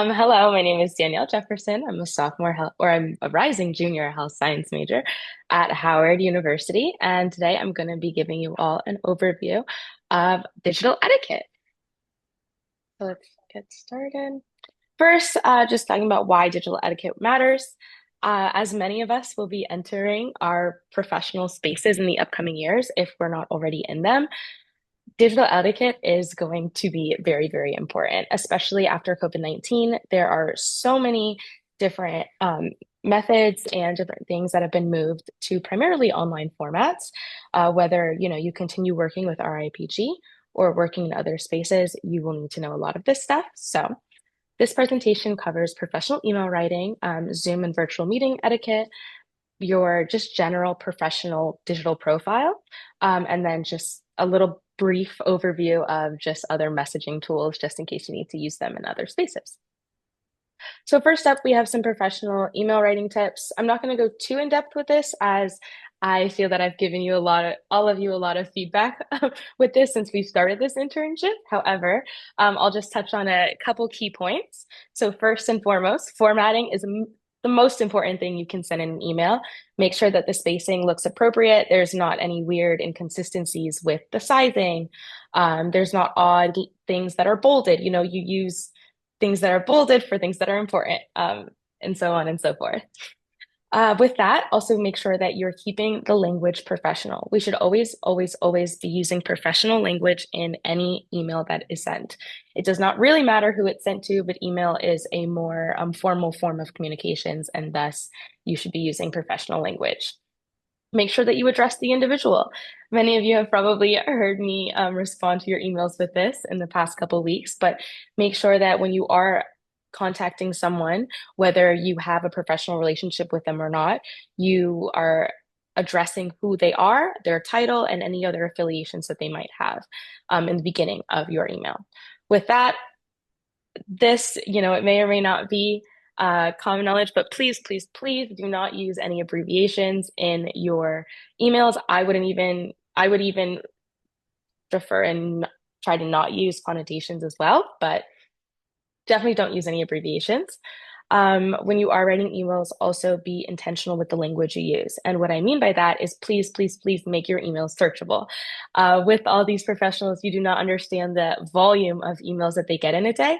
Hello, my name is Danielle Jefferson. I'm a sophomore health, or I'm a rising junior health science major at Howard University. And today I'm going to be giving you all an overview of digital etiquette. So let's get started. First, just talking about why digital etiquette matters. As many of us will be entering our professional spaces in the upcoming years, if we're not already in them, digital etiquette is going to be very, very important, especially after COVID-19. There are so many different methods and different things that have been moved to primarily online formats. Whether you continue working with RIPG or working in other spaces, you will need to know a lot of this stuff. So this presentation covers professional email writing, Zoom and virtual meeting etiquette, your just general professional digital profile, and then just a little brief overview of just other messaging tools, just in case you need to use them in other spaces. So first up, we have some professional email writing tips. I'm not going to go too in depth with this as I feel that I've given you all of you a lot of feedback with this since we started this internship. However, I'll just touch on a couple key points. So first and foremost, formatting is the most important thing you can send in an email. Make sure that the spacing looks appropriate. There's not any weird inconsistencies with the sizing. There's not odd things that are bolded. You use things that are bolded for things that are important, and so on and so forth. With that, also make sure that you're keeping the language professional. We should always, always, always be using professional language in any email that is sent. It does not really matter who it's sent to, but email is a more formal form of communications, and thus you should be using professional language. Make sure that you address the individual. Many of you have probably heard me respond to your emails with this in the past couple of weeks, but make sure that when you are contacting someone, whether you have a professional relationship with them or not, you are addressing who they are, their title, and any other affiliations that they might have in the beginning of your email. With that, this, it may or may not be common knowledge, but please, please, please do not use any abbreviations in your emails. I would even prefer and try to not use connotations as well, but definitely don't use any abbreviations. When you are writing emails, also be intentional with the language you use. And what I mean by that is please, please, please make your emails searchable. With all these professionals, you do not understand the volume of emails that they get in a day.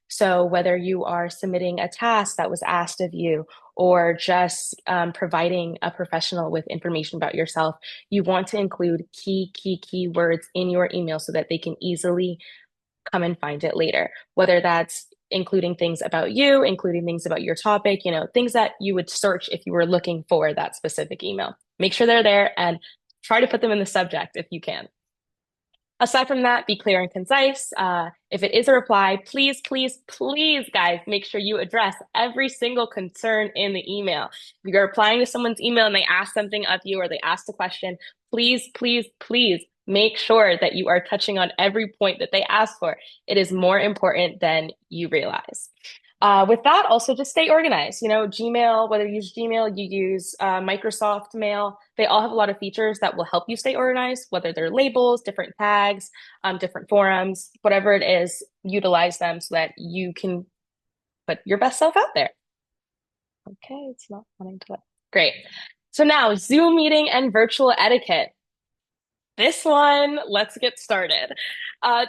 So whether you are submitting a task that was asked of you or just providing a professional with information about yourself, you want to include key words in your email so that they can easily come and find it later, whether that's including things about you, including things about your topic, things that you would search if you were looking for that specific email. Make sure they're there and try to put them in the subject if you can. Aside from that, be clear and concise. If it is a reply, please, please, please, guys, make sure you address every single concern in the email. If you're replying to someone's email and they ask something of you or they ask a question, please, please, please make sure that you are touching on every point that they ask for. It is more important than you realize. With that, also just stay organized. Gmail, whether you use Gmail, you use Microsoft Mail, they all have a lot of features that will help you stay organized, whether they're labels, different tags, different forums, whatever it is, utilize them so that you can put your best self out there. Okay, it's not wanting to. Great. So now, Zoom meeting and virtual etiquette. This one, let's get started.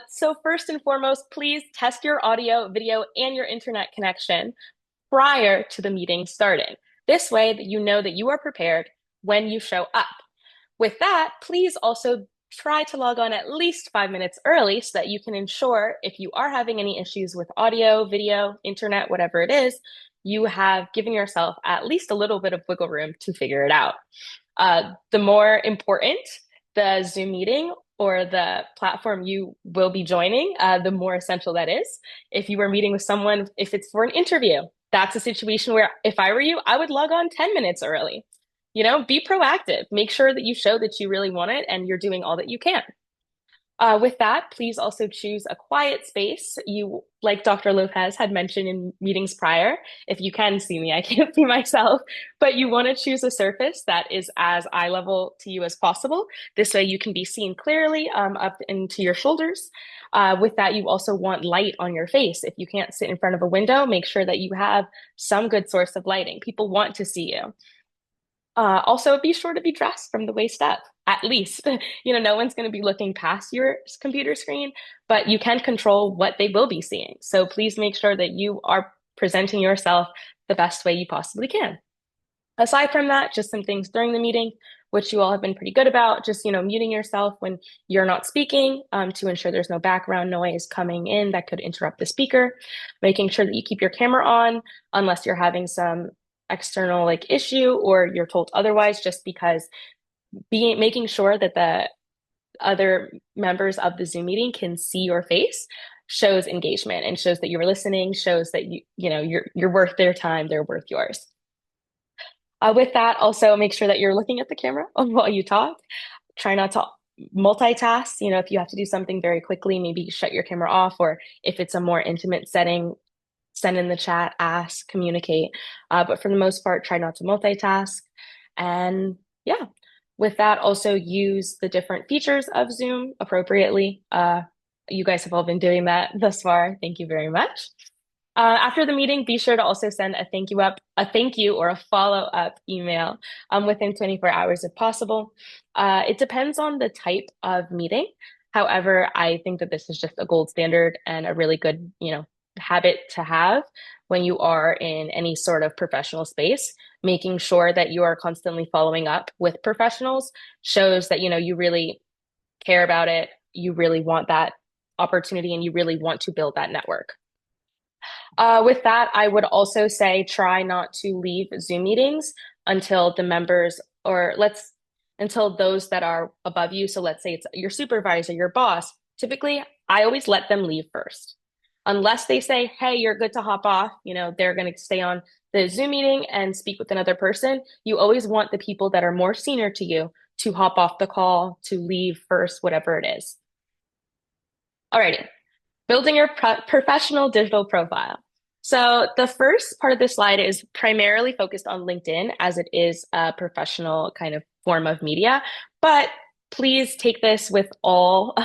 So first and foremost, please test your audio, video, and your internet connection prior to the meeting starting. This way that you know that you are prepared when you show up. With that, please also try to log on at least 5 minutes early so that you can ensure if you are having any issues with audio, video, internet, whatever it is, you have given yourself at least a little bit of wiggle room to figure it out. The more important the Zoom meeting or the platform you will be joining, the more essential that is. If you were meeting with someone, if it's for an interview, that's a situation where if I were you, I would log on 10 minutes early. Be proactive. Make sure that you show that you really want it and you're doing all that you can. With that, please also choose a quiet space. You, like Dr. Lopez had mentioned in meetings prior, if you can see me, I can't see myself, but you want to choose a surface that is as eye level to you as possible. This way you can be seen clearly up into your shoulders. With that, you also want light on your face. If you can't sit in front of a window, make sure that you have some good source of lighting. People want to see you. Also, be sure to be dressed from the waist up, at least. No one's going to be looking past your computer screen, but you can control what they will be seeing. So please make sure that you are presenting yourself the best way you possibly can. Aside from that, just some things during the meeting, which you all have been pretty good about, just, muting yourself when you're not speaking to ensure there's no background noise coming in that could interrupt the speaker, making sure that you keep your camera on unless you're having some external issue or you're told otherwise, just because making sure that the other members of the Zoom meeting can see your face shows engagement and shows that you're listening, shows that you're worth their time, they're worth yours. With that, also make sure that you're looking at the camera while you talk. Try not to multitask. If you have to do something very quickly, maybe shut your camera off, or if it's a more intimate setting, send in the chat, ask, communicate. But for the most part, try not to multitask. And yeah, with that, also use the different features of Zoom appropriately. You guys have all been doing that thus far. Thank you very much. After the meeting, be sure to also send a thank you or a follow-up email within 24 hours if possible. It depends on the type of meeting. However, I think that this is just a gold standard and a really good, habit to have when you are in any sort of professional space. Making sure that you are constantly following up with professionals shows that, you really care about it, you really want that opportunity, and you really want to build that network. With that, I would also say try not to leave Zoom meetings until the members, until those that are above you. So let's say it's your supervisor, your boss. Typically, I always let them leave first. Unless they say, hey, you're good to hop off, they're going to stay on the Zoom meeting and speak with another person. You always want the people that are more senior to you to hop off the call, to leave first, whatever it is. Alrighty. Building your professional digital profile. So the first part of this slide is primarily focused on LinkedIn, as it is a professional kind of form of media, but please take this with all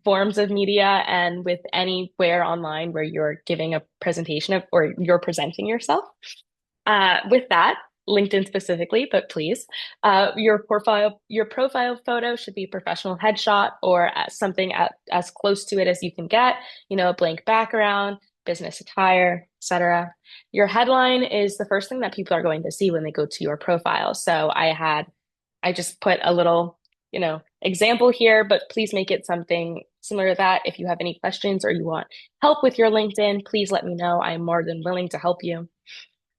forms of media and with anywhere online where you're giving a presentation or you're presenting yourself. With that, LinkedIn specifically, but please, your profile photo should be a professional headshot or something as close to it as you can get, a blank background, business attire, etc. Your headline is the first thing that people are going to see when they go to your profile. So I just put a little, example here, but please make it something similar to that. If you have any questions or you want help with your LinkedIn, please let me know. I'm more than willing to help you.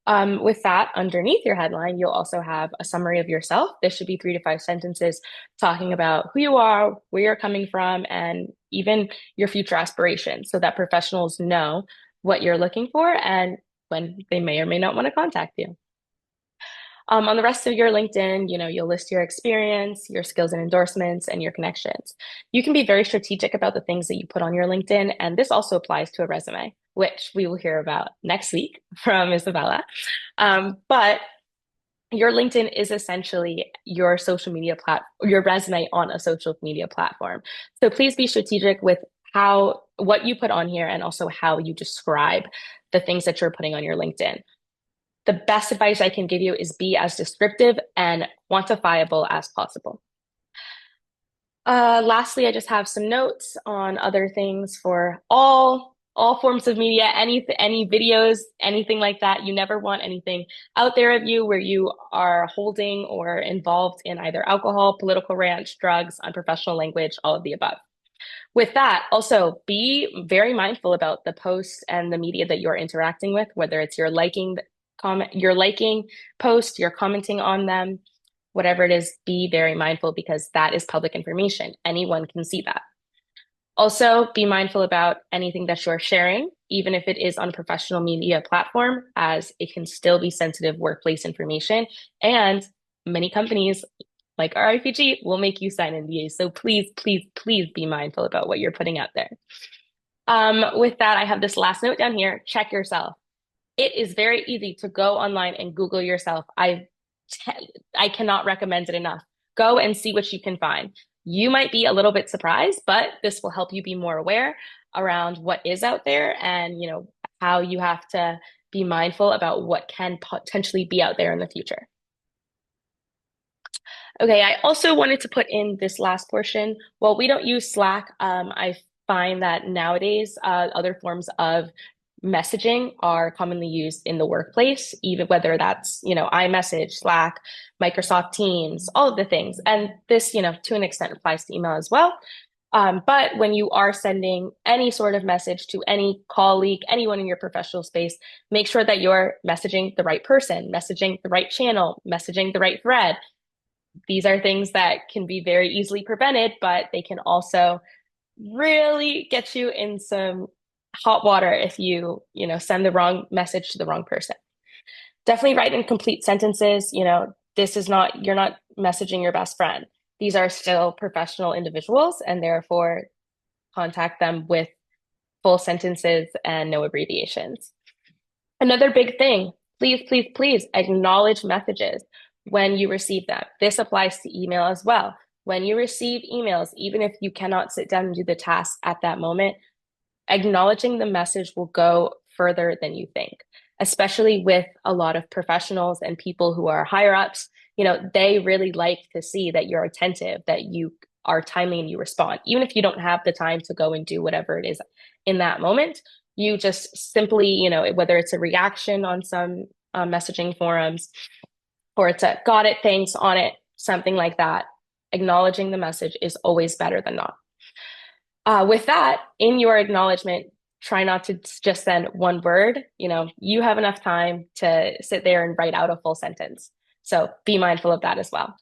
With that, underneath your headline, you'll also have a summary of yourself. This should be 3 to 5 sentences talking about who you are, where you're coming from, and even your future aspirations so that professionals know what you're looking for and when they may or may not want to contact you. On the rest of your LinkedIn, you'll list your experience, your skills and endorsements, and your connections. You can be very strategic about the things that you put on your LinkedIn, and this also applies to a resume, which we will hear about next week from Isabella. But your LinkedIn is essentially your social media your resume on a social media platform. So please be strategic with what you put on here and also how you describe the things that you're putting on your LinkedIn. The best advice I can give you is be as descriptive and quantifiable as possible. Lastly, I just have some notes on other things for all forms of media, any videos, anything like that. You never want anything out there of you where you are holding or involved in either alcohol, political rants, drugs, unprofessional language, all of the above. With that, also be very mindful about the posts and the media that you're interacting with, whether it's your liking post, you're commenting on them, whatever it is, be very mindful because that is public information. Anyone can see that. Also, be mindful about anything that you're sharing, even if it is on a professional media platform, as it can still be sensitive workplace information. And many companies like RRIPG will make you sign NDAs. So please, please, please be mindful about what you're putting out there. With that, I have this last note down here. Check yourself. It is very easy to go online and Google yourself. I cannot recommend it enough. Go and see what you can find. You might be a little bit surprised, but this will help you be more aware around what is out there and, how you have to be mindful about what can potentially be out there in the future. Okay, I also wanted to put in this last portion. Well, we don't use Slack. I find that nowadays, other forms of messaging are commonly used in the workplace, even whether that's, iMessage, Slack, Microsoft Teams, all of the things. And this, to an extent applies to email as well. But when you are sending any sort of message to any colleague, anyone in your professional space, make sure that you're messaging the right person, messaging the right channel, messaging the right thread. These are things that can be very easily prevented, but they can also really get you in some hot water if send the wrong message to the wrong person. Definitely write in complete sentences. This is not, you're not messaging your best friend. These are still professional individuals, and therefore contact them with full sentences and no abbreviations. Another big thing, please, please, please acknowledge messages when you receive them. This applies to email as well. When you receive emails, even if you cannot sit down and do the task at that moment, acknowledging the message will go further than you think, especially with a lot of professionals and people who are higher ups. They really like to see that you're attentive, that you are timely and you respond. Even if you don't have the time to go and do whatever it is in that moment, you just simply, whether it's a reaction on some messaging forums or it's a got it, thanks on it, something like that, acknowledging the message is always better than not. With that, in your acknowledgement, try not to just send one word. You have enough time to sit there and write out a full sentence. So be mindful of that as well.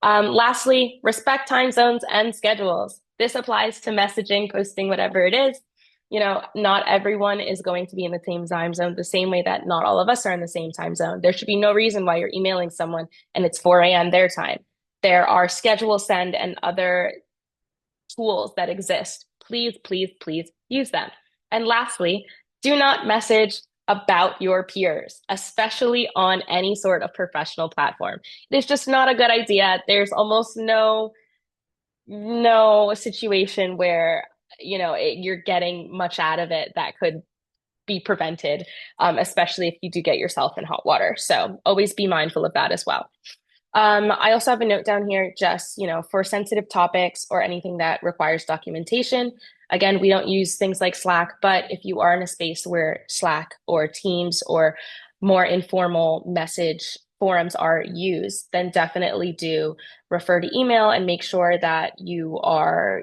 Lastly, respect time zones and schedules. This applies to messaging, posting, whatever it is. Not everyone is going to be in the same time zone, the same way that not all of us are in the same time zone. There should be no reason why you're emailing someone and it's 4 a.m. their time. There are schedule send and other tools that exist. Please, please, please use them. And lastly, do not message about your peers, especially on any sort of professional platform. It's just not a good idea. There's almost no situation where you're getting much out of it that could be prevented, especially if you do get yourself in hot water. So always be mindful of that as well. I also have a note down here just, for sensitive topics or anything that requires documentation. Again, we don't use things like Slack, but if you are in a space where Slack or Teams or more informal message forums are used, then definitely do refer to email and make sure that you are,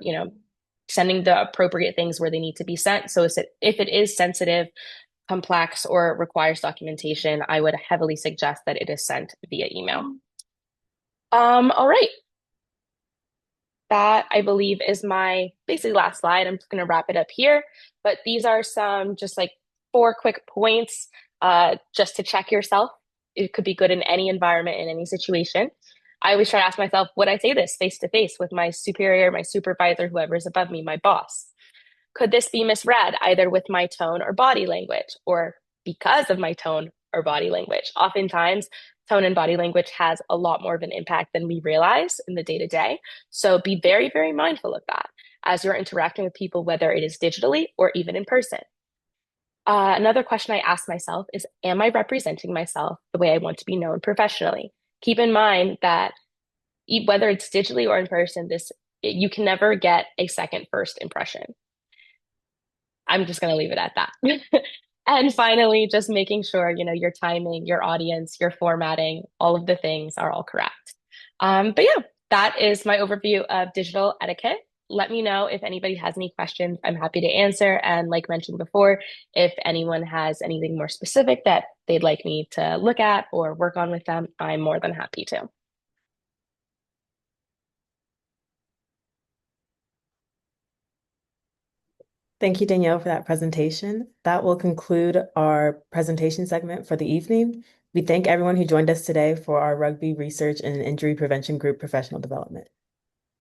sending the appropriate things where they need to be sent. So if it is sensitive, complex, or requires documentation, I would heavily suggest that it is sent via email. All right. That I believe is my basically last slide. I'm just going to wrap it up here, but these are some just like 4 quick points just to check yourself. It could be good in any environment, in any situation. I always try to ask myself, would I say this face to face with my superior, my supervisor, whoever is above me, my boss? Could this be misread either with my tone or body language, or because of my tone or body language? Oftentimes, tone and body language has a lot more of an impact than we realize in the day to day. So be very, very mindful of that as you're interacting with people, whether it is digitally or even in person. Another question I ask myself is, am I representing myself the way I want to be known professionally? Keep in mind that whether it's digitally or in person, you can never get a second first impression. I'm just going to leave it at that. And finally, just making sure, your timing, your audience, your formatting, all of the things are all correct. But yeah, that is my overview of digital etiquette. Let me know if anybody has any questions. I'm happy to answer. And like mentioned before, if anyone has anything more specific that they'd like me to look at or work on with them, I'm more than happy to. Thank you, Danielle, for that presentation. That will conclude our presentation segment for the evening. We thank everyone who joined us today for our Rugby Research and Injury Prevention Group professional development.